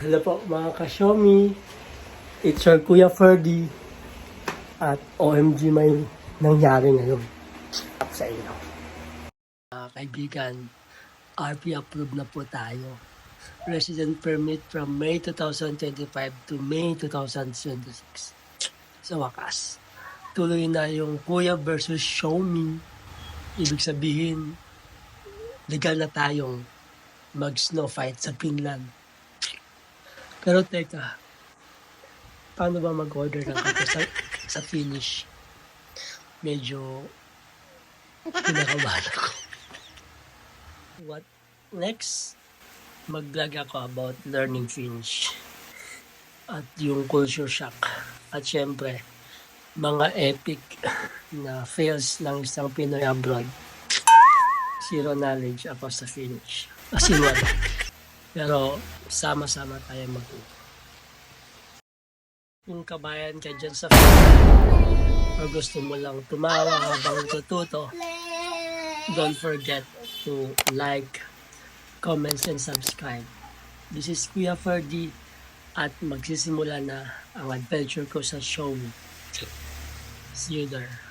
Hello po mga ka-Xiaomi, it's your Kuya Ferdy at OMG may nangyari ngayon sa inyo. Kaibigan, RP approved na po tayo. Resident permit from May 2025 to May 2026. Sa wakas, tuloy na yung Kuya versus Xiaomi. Ibig sabihin, legal na tayong mag-snow fight sa Finland. Pero teka, paano ba mag-order ng kape sa Finnish? Medyo kinakabahan ako. What next? Mag-vlog ako about learning Finnish at yung culture shock. At syempre, mga epic na fails ng isang Pinoy abroad. Zero knowledge ako sa Finnish. As in wala. Pero sama-sama tayo mag-upo. Kung kabayan ka dyan sa o gusto mo lang tumawa habang tututo, don't forget to like, comments, and subscribe. This is Kuya Ferdy at magsisimula na ang adventure ko sa Xiaomi. See you there.